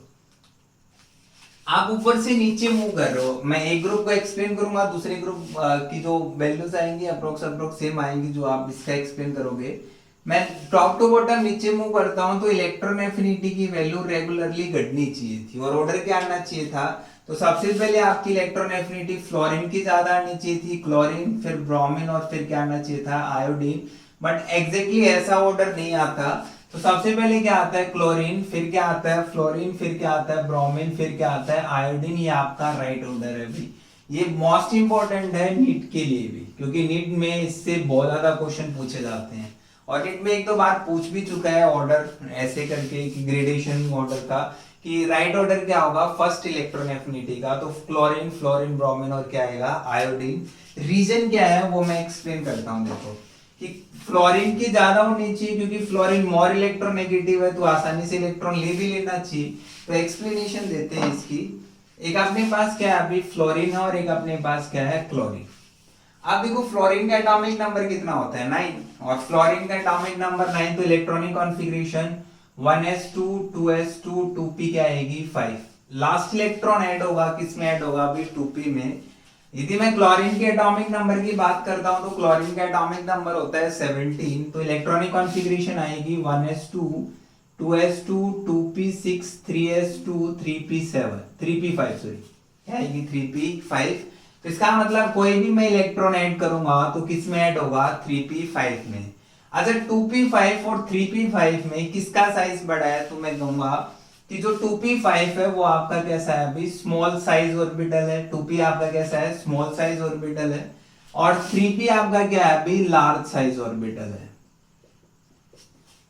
आप ऊपर से नीचे मूव कर रहे हो, मैं एक ग्रुप को एक्सप्लेन करूंगा, दूसरे ग्रुप की जो वैल्यूज आएंगी अप्रोक्स सेम आएंगी जो आप इसका एक्सप्लेन करोगे। मैं टॉप टू बॉटम नीचे मूव करता हूं तो इलेक्ट्रॉन एफिनिटी की वैल्यू रेगुलरली घटनी चाहिए थी, और ऑर्डर क्या आना चाहिए था, तो सबसे पहले आपकी इलेक्ट्रॉन एफिनिटी फ्लोरीन की ज्यादा आनी चाहिए थी, क्लोरीन, फिर ब्रोमीन, और फिर क्या आना चाहिए था आयोडीन। बट एग्जैक्टली ऐसा ऑर्डर नहीं आता, तो सबसे पहले क्या आता है क्लोरीन, फिर क्या आता है फ्लोरीन, फिर क्या आता है ब्रोमीन, फिर क्या आता है आयोडीन। ये आपका राइट ऑर्डर है भी, ये मोस्ट इंपॉर्टेंट है नीट के लिए भी, क्योंकि नीट में इससे बहुत ज्यादा क्वेश्चन पूछे जाते हैं, और नीट में एक दो बार पूछ भी चुका है ऑर्डर ऐसे करके कि ग्रेडेशन ऑर्डर का, कि राइट ऑर्डर क्या होगा फर्स्ट इलेक्ट्रॉन एफिनिटी का, तो क्लोरीन, फ्लोरीन, ब्रोमीन और क्या आएगा आयोडीन। रीजन क्या है वो मैं एक्सप्लेन करता हूँ। देखो कि फ्लोरीन की ज्यादा होनी चाहिए क्योंकि फ्लोरीन मोर इलेक्ट्रोनेगेटिव है तो आसानी से इलेक्ट्रॉन ले भी लेना चाहिए। तो एक्सप्लेनेशन देते हैं इसकी। एक अपने पास क्या है अभी फ्लोरीन है और एक अपने पास क्या है क्लोरीन। अब देखो फ्लोरीन का एटॉमिक नंबर कितना होता है 9 और फ्लोरीन का एटॉमिक नंबर 9 तो electronic configuration 1s2 2s2 2p क्या आएगी 5। लास्ट इलेक्ट्रॉन ऐड होगा किसमें ऐड होगा अभी 2p में। यदि मैं क्लोरीन के एटॉमिक नंबर की बात करता हूं तो क्लोरीन का एटॉमिक नंबर होता है 17 तो इलेक्ट्रॉनिक कॉन्फ़िगरेशन आएगी 1s2 2s2 2p6 3s2 3p7 3p5 sorry क्या आएगी 3p5। तो इसका मतलब कोई भी मैं इलेक्ट्रॉन ऐड करूंगा तो किस में ऐड होगा 3p5 में। अच्छा 2p5 और 3p5 में किसका साइज बड़ा है तो मैं कहूंगा कि जो 2p5 है वो आपका कैसा है अभी स्मॉल साइज ऑर्बिटल है। 2p आपका कैसा है स्मॉल साइज ऑर्बिटल है और 3p आपका क्या है अभी लार्ज साइज ऑर्बिटल है।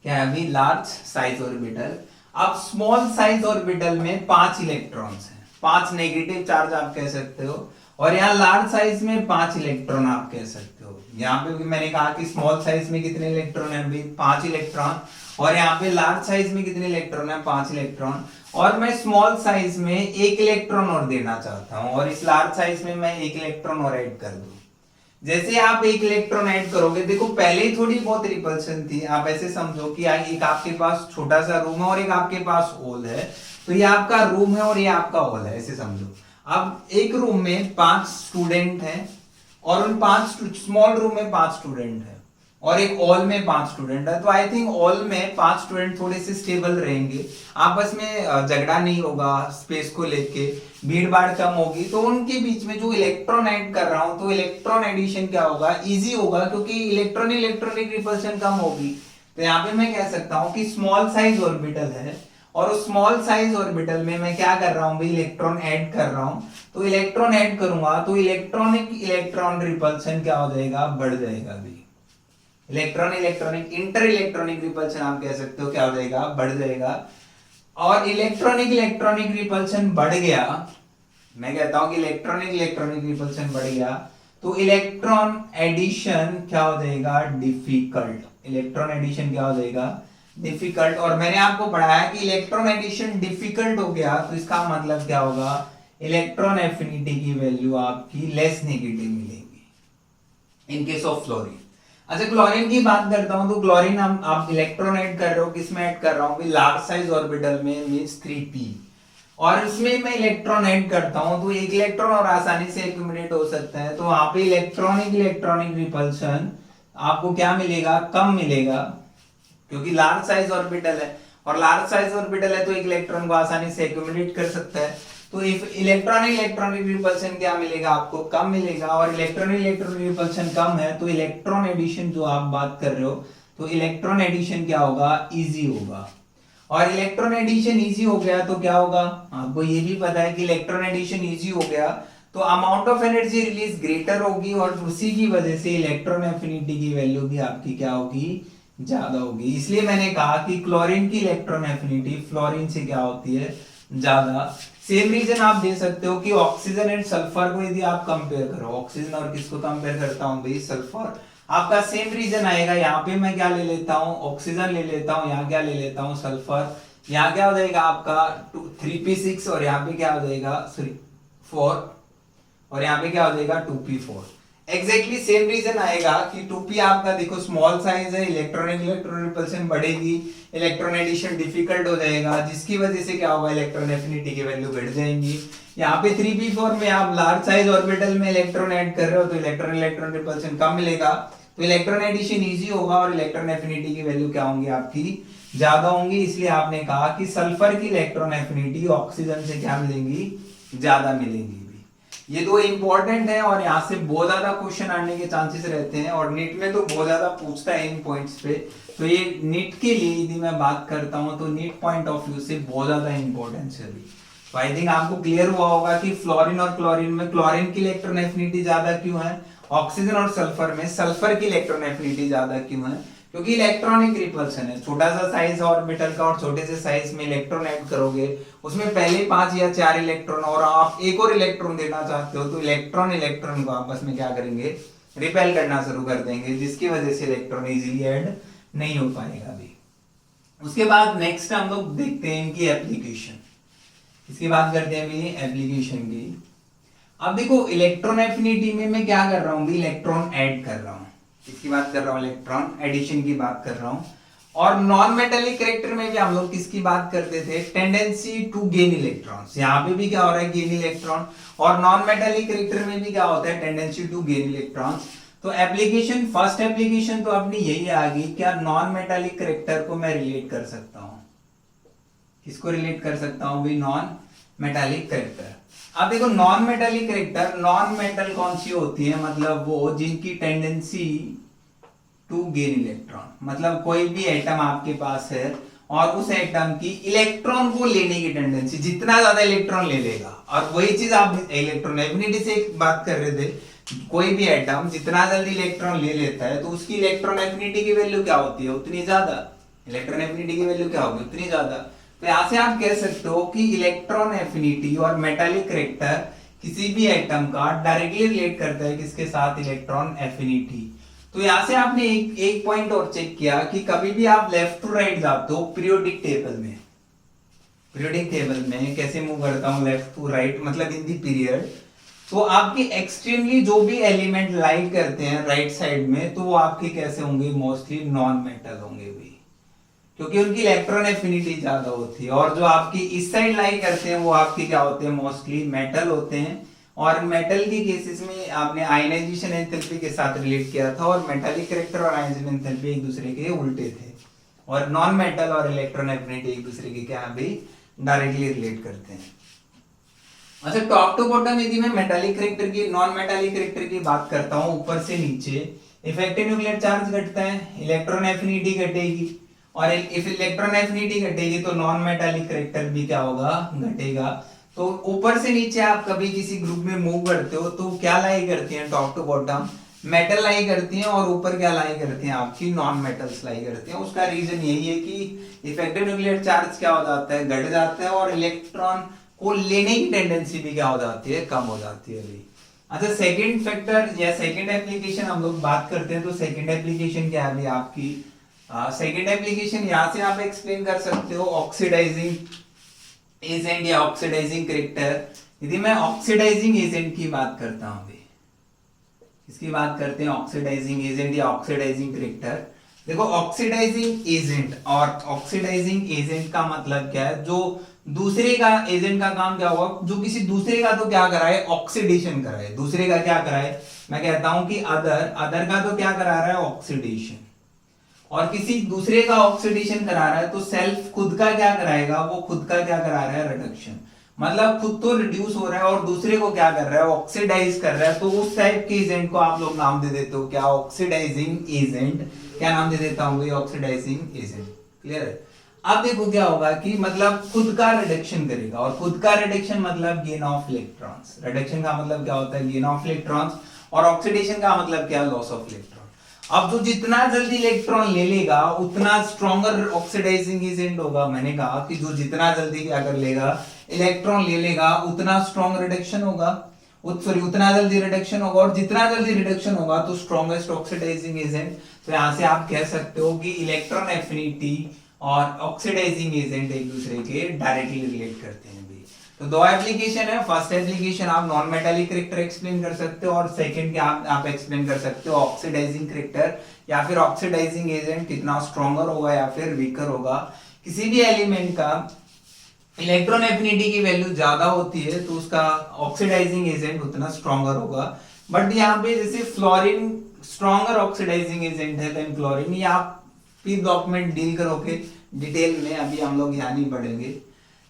क्या है अभी लार्ज साइज ऑर्बिटल। अब स्मॉल साइज ऑर्बिटल में 5 इलेक्ट्रॉन्स हैं 5 नेगेटिव चार्ज आप कह सकते हो और यहाँ लार्ज साइज में 5 इलेक्ट्रॉन आप कह सकते हो। यहाँ पे मैंने कहा कि स्मॉल साइज में कितने इलेक्ट्रॉन है अभी 5 इलेक्ट्रॉन और यहाँ पे लार्ज साइज में कितने इलेक्ट्रॉन है 5 इलेक्ट्रॉन और मैं स्मॉल साइज में 1 इलेक्ट्रॉन और देना चाहता हूँ और इस लार्ज साइज में मैं 1 इलेक्ट्रॉन और ऐड कर दूं। जैसे आप 1 इलेक्ट्रॉन ऐड करोगे देखो पहले ही थोड़ी बहुत रिपल्शन थी। आप ऐसे समझो कि एक आपके पास छोटा सा रूम है और एक आपके पास हॉल है तो ये आपका रूम है और ये आपका हॉल है ऐसे समझो। अब एक रूम में 5 स्टूडेंट हैं और उन 5 स्मॉल रूम में 5 स्टूडेंट हैं और एक हॉल में 5 स्टूडेंट है तो आई थिंक हॉल में 5 स्टूडेंट थोड़े से स्टेबल रहेंगे आपस में झगड़ा नहीं होगा स्पेस को लेके भीड़ भाड़ कम होगी तो उनके बीच में जो इलेक्ट्रॉन ऐड कर रहा हूं तो इलेक्ट्रॉन एडिशन क्या होगा इजी होगा क्योंकि इलेक्ट्रॉनिक रिपल्शन कम होगी। तो यहाँ पे मैं कह सकता हूँ कि स्मॉल साइज ऑर्बिटल है और उस स्मॉल साइज ऑर्बिटल में मैं क्या कर रहा हूं भाई इलेक्ट्रॉन ऐड कर रहा हूं तो इलेक्ट्रॉन ऐड करूंगा तो इलेक्ट्रॉन रिपल्शन क्या हो जाएगा बढ़ जाएगा भाई। इलेक्ट्रॉनिक इंटर इलेक्ट्रॉनिक रिपल्शन आप कह सकते हो क्या हो जाएगा बढ़ जाएगा और इलेक्ट्रॉनिक रिपल्शन बढ़ गया। मैं कहता हूं कि इलेक्ट्रॉनिक रिपल्शन बढ़ गया तो इलेक्ट्रॉन एडिशन क्या हो जाएगा डिफिकल्ट। इलेक्ट्रॉन एडिशन क्या हो जाएगा डिफिकल्ट और मैंने आपको पढ़ाया कि इलेक्ट्रॉन एडिशन डिफिकल्ट हो गया तो इसका मतलब क्या होगा इलेक्ट्रॉन एफिनिटी की वैल्यू आपकी लेस नेगेटिव मिलेगी इन केस ऑफ फ्लोरीन। अच्छा क्लोरीन की बात करता हूं तो क्लोरीन आप इलेक्ट्रॉन ऐड कर रहे हो किसमें ऐड कर रहा हूं लार्ज साइज ऑर्बिटल में मींस 3p और इसमें मैं इलेक्ट्रॉन ऐड करता हूं तो एक इलेक्ट्रॉन और आसानी से एक्यूमुलेट हो सकता है तो वहां पे इलेक्ट्रॉनिक रिपल्शन आपको क्या मिलेगा कम मिलेगा क्योंकि लार्ज साइज ऑर्बिटल है और लार्ज साइज ऑर्बिटल है तो एक इलेक्ट्रॉन को आसानी से एक्यूमुलेट कर सकता है तो इलेक्ट्रॉनिक रिपल्शन क्या मिलेगा आपको कम मिलेगा और इलेक्ट्रॉनिक रिपल्शन कम है तो इलेक्ट्रॉन एडिशन जो आप बात कर रहे हो तो इलेक्ट्रॉन एडिशन क्या होगा इजी होगा और इलेक्ट्रॉन एडिशन इजी हो गया तो क्या होगा आपको ये भी पता है कि इलेक्ट्रॉन एडिशन इजी हो गया तो amount of energy release greater होगी और उसी की वजह से इलेक्ट्रॉन एफिनिटी की वैल्यू भी आपकी क्या होगी ज्यादा होगी। इसलिए मैंने कहा कि क्लोरीन की इलेक्ट्रॉन एफिनिटी फ्लोरीन से क्या होती है ज्यादा। सेम रीजन आप दे सकते हो कि ऑक्सीजन एंड सल्फर को यदि आप कंपेयर करो ऑक्सीजन और किसको कंपेयर करता हूं भाई सल्फर आपका सेम रीजन आएगा। यहाँ पे मैं क्या ले लेता हूँ ऑक्सीजन ले लेता हूँ यहाँ क्या ले लेता हूँ सल्फर। यहाँ क्या हो जाएगा आपका 3p6 और यहाँ पे क्या हो जाएगा सॉरी 4 और यहाँ पे क्या हो जाएगा 2p4। एग्जैक्टली सेम रीजन आएगा कि 2p आपका देखो स्मॉल साइज है इलेक्ट्रॉन रिपल्शन बढ़ेगी इलेक्ट्रॉन एडिशन डिफिकल्ट हो जाएगा जिसकी वजह से क्या होगा इलेक्ट्रॉन एफिनिटी की वैल्यू बढ़ जाएंगी। यहाँ पे 3p4 में आप लार्ज साइज ऑर्बिटल में इलेक्ट्रॉन ऐड कर रहे हो तो इलेक्ट्रॉन रिपल्शन कम मिलेगा तो इलेक्ट्रॉन एडिशन इजी होगा और इलेक्ट्रॉन एफिनिटी की वैल्यू क्या होंगी आपकी ज्यादा होंगी। इसलिए आपने कहा कि सल्फर की इलेक्ट्रॉन एफिनिटी ऑक्सीजन से क्या मिलेंगी ज्यादा मिलेंगी। ये दो इंपॉर्टेंट है और यहाँ से बहुत ज्यादा क्वेश्चन आने के चांसेस रहते हैं और नीट में तो बहुत ज्यादा पूछता है इन पॉइंट्स पे। तो ये नीट के लिए यदि मैं बात करता हूँ तो नीट पॉइंट ऑफ व्यू से बहुत ज्यादा इंपॉर्टेंस है। तो आई थिंक आपको क्लियर हुआ होगा कि फ्लोरीन और क्लोरीन में क्लोरीन की इलेक्ट्रॉन एफिनिटी ज्यादा क्यों है, ऑक्सीजन और सल्फर में सल्फर की इलेक्ट्रॉन एफिनिटी ज्यादा क्यों है, क्योंकि इलेक्ट्रॉनिक रिपल्शन है। छोटा सा साइज ऑर्बिटल का और छोटे से साइज में इलेक्ट्रॉन ऐड करोगे उसमें पहले 5 या 4 इलेक्ट्रॉन और आप एक और इलेक्ट्रॉन देना चाहते हो तो इलेक्ट्रॉन को आपस में क्या करेंगे रिपेल करना शुरू कर देंगे, जिसकी वजह से इलेक्ट्रॉन इजीली ऐड नहीं हो पाएगा अभी। उसके बाद नेक्स्ट हम लोग देखते हैं इनकी एप्लीकेशन। इसकी बात करते हैं अभी एप्लीकेशन की। अब देखो इलेक्ट्रॉन एफिनिटी में मैं क्या कर रहा हूँ, इलेक्ट्रॉन ऐड कर रहा हूँ। इसकी बात कर रहा हूँ, इलेक्ट्रॉन एडिशन की बात कर रहा हूँ। और नॉन मेटालिक कैरेक्टर में भी हम लोग किसकी बात करते थे, टेंडेंसी टू गेन इलेक्ट्रॉन्स। यहाँ पे भी क्या हो रहा है, गेन इलेक्ट्रॉन। और नॉन मेटालिक कैरेक्टर में भी क्या होता है, टेंडेंसी टू गेन इलेक्ट्रॉन्स। तो एप्लीकेशन, फर्स्ट एप्लीकेशन तो अपनी यही आ गई, क्या नॉन मेटालिक कैरेक्टर को मैं रिलेट कर सकता हूँ। किसको रिलेट कर सकता हूँ भाई, नॉन मेटालिक कैरेक्टर। अब देखो non metallic character, non metal कौन सी होती है, मतलब वो जिनकी टेंडेंसी टू गेन इलेक्ट्रॉन, मतलब कोई भी एटम आपके पास है और उस एटम की इलेक्ट्रॉन को लेने की टेंडेंसी, जितना ज्यादा इलेक्ट्रॉन ले लेगा। और वही चीज आप इलेक्ट्रॉन एफिनिटी से एक बात कर रहे थे, कोई भी एटम जितना जल्दी इलेक्ट्रॉन ले लेता है तो उसकी इलेक्ट्रॉन एफिनिटी की वैल्यू क्या होती है, उतनी ज्यादा। इलेक्ट्रॉन एफिनिटी की वैल्यू क्या होगी, उतनी ज्यादा। तो यहां से आप कह सकते हो कि इलेक्ट्रॉन एफिनिटी और मेटालिक कैरेक्टर किसी भी एटम का डायरेक्टली रिलेट करता है किसके साथ, इलेक्ट्रॉन एफिनिटी। तो यहां से आपने एक पॉइंट और चेक किया कि कभी भी आप लेफ्ट टू राइट जाते हो पीरियोडिक टेबल में, पीरियोडिक टेबल में कैसे मूव करता हूं लेफ्ट टू राइट, मतलब इन दी पीरियड, तो आपकी एक्सट्रीमली जो भी एलिमेंट लाई करते हैं राइट साइड में, तो वो आपके कैसे होंगे, मोस्टली नॉन मेटल होंगे भी, क्योंकि उनकी इलेक्ट्रॉन एफिनिटी ज्यादा होती है। और जो आपकी इस साइड लाई करते हैं वो आपके क्या होते हैं, मोस्टली मेटल होते हैं। और मेटल के केसेस में आपने आयनाइजेशन एंथैल्पी के साथ रिलेट किया था, और मेटालिक कैरेक्टर और आयनाइजेशन एंथैल्पी एक दूसरे के उल्टे थे। और नॉन मेटल और इलेक्ट्रॉन एफिनिटी एक दूसरे के क्या भी डायरेक्टली रिलेट करते हैं। अच्छा, टॉप टू बॉटम यदि मैं मेटालिक कैरेक्टर की, नॉन मेटालिक कैरेक्टर की बात करता हूं, ऊपर से नीचे इफेक्टिव न्यूक्लियर चार्ज घटता है, इलेक्ट्रॉन एफिनिटी घटेगी, और इफ इलेक्ट्रॉन एफिनिटी घटेगी तो नॉन मेटालिक कैरेक्टर भी क्या होगा, घटेगा। तो ऊपर से नीचे आप कभी किसी ग्रुप में मूव करते हो तो क्या लाई करती हैं, टॉप टू बॉटम मेटल लाई करती हैं, और ऊपर क्या लाई करती हैं, आपकी नॉन मेटल्स लाई करती हैं। उसका रीजन यही है कि इफेक्टिव न्यूक्लियर चार्ज क्या हो जाता है, घट जाता है, और इलेक्ट्रॉन को लेने की टेंडेंसी भी क्या हो जाती है, कम हो जाती है अभी। अच्छा, सेकंड फैक्टर या सेकंड एप्लीकेशन हम लोग बात करते हैं, तो सेकंड एप्लीकेशन क्या है अभी आपकी, सेकंड एप्लीकेशन यहां से आप एक्सप्लेन कर सकते हो ऑक्सीडाइजिंग एजेंट या ऑक्सीडाइजिंग कैरेक्टर। यदि मैं ऑक्सीडाइजिंग एजेंट की बात करता हूं, इसकी बात करते हैं ऑक्सीडाइजिंग एजेंट या ऑक्सीडाइजिंग कैरेक्टर। देखो ऑक्सीडाइजिंग एजेंट, और ऑक्सीडाइजिंग एजेंट का मतलब क्या है, जो दूसरे का एजेंट का काम क्या होगा, जो किसी दूसरे का तो क्या कराए, ऑक्सीडेशन कराए। दूसरे का क्या कराए, मैं कहता हूं कि अदर का तो क्या करा रहा है, ऑक्सीडेशन। और किसी दूसरे का ऑक्सीडेशन करा रहा है तो सेल्फ खुद का क्या कराएगा, वो खुद का क्या करा रहा है, रिडक्शन। मतलब खुद तो रिड्यूस हो रहा है और दूसरे को क्या कर रहा है, ऑक्सीडाइज कर रहा है। तो उस टाइप के एजेंट को आप लोग नाम दे देते हो क्या, ऑक्सीडाइजिंग एजेंट। क्या नाम दे देता हूँ, ऑक्सीडाइजिंग एजेंट। क्लियर है। अब देखो क्या होगा कि मतलब खुद का रिडक्शन करेगा, और खुद का रिडक्शन मतलब गेन ऑफ इलेक्ट्रॉन्स। रिडक्शन का मतलब क्या होता है, गेन ऑफ इलेक्ट्रॉन्स, और ऑक्सीडेशन का मतलब क्या, लॉस ऑफ इलेक्ट्रॉन। अब जो जितना जल्दी इलेक्ट्रॉन ले लेगा उतना स्ट्रॉन्गर ऑक्सीडाइजिंग एजेंट होगा। मैंने कहा कि जो जितना जल्दी क्या कर लेगा, इलेक्ट्रॉन ले लेगा, उतना स्ट्रॉन्ग रिडक्शन होगा, उतना जल्दी रिडक्शन होगा, और जितना जल्दी रिडक्शन होगा तो स्ट्रॉन्गेस्ट ऑक्सीडाइजिंग एजेंट। तो यहां से आप कह सकते हो कि इलेक्ट्रॉन एफिनिटी और ऑक्सीडाइजिंग एजेंट एक दूसरे के डायरेक्टली रिलेट करते हैं भी। तो दो एप्लीकेशन है। फर्स्ट एप्लीकेशन आप नॉन मेटालिक कैरेक्टर एक्सप्लेन कर सकते हो, और सेकंड क्या आप एक्सप्लेन कर सकते हो ऑक्सीडाइजिंग कैरेक्टर या फिर ऑक्सीडाइजिंग एजेंट कितना स्ट्रॉन्गर होगा या फिर वीकर होगा। किसी भी एलिमेंट का इलेक्ट्रॉन एफिनिटी की वैल्यू ज्यादा होती है तो उसका ऑक्सीडाइजिंग एजेंट उतना स्ट्रॉन्गर होगा। बट यहाँ पे जैसे फ्लोरीन स्ट्रॉन्गर ऑक्सीडाइजिंग एजेंट है देन क्लोरीन, ये आप पी ब्लॉक में डील करोगे डिटेल में, अभी हम लोग यहाँ नहीं पढ़ेंगे।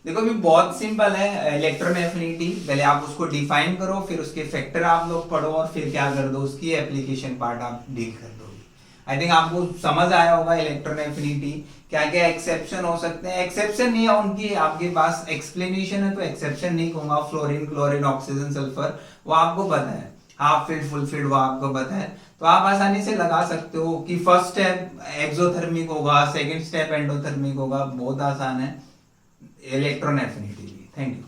देखो अभी बहुत सिंपल है इलेक्ट्रॉन एफिनिटी, पहले आप उसको डिफाइन करो, फिर उसके फैक्टर आप लोग पढ़ो, और फिर क्या कर दो, उसकी एप्लीकेशन पार्ट आप डील कर दोगे। आई थिंक आपको समझ आया होगा इलेक्ट्रॉन एफिनिटी क्या क्या एक्सेप्शन हो सकते हैं। एक्सेप्शन नहीं है उनकी, आपके पास एक्सप्लेनेशन है तो एक्सेप्शन नहीं कहूंगा। फ्लोरीन, क्लोरीन, ऑक्सीजन, सल्फर वो आपको पता है, हाफ फिल्ड, फुल फिल्ड वो आपको पता है, तो आप आसानी से लगा सकते हो कि फर्स्ट स्टेप एक्सोथर्मिक होगा, सेकंड स्टेप एंडोथर्मिक होगा। बहुत आसान है इलेक्ट्रॉन एफिनिटी भी। Thank you.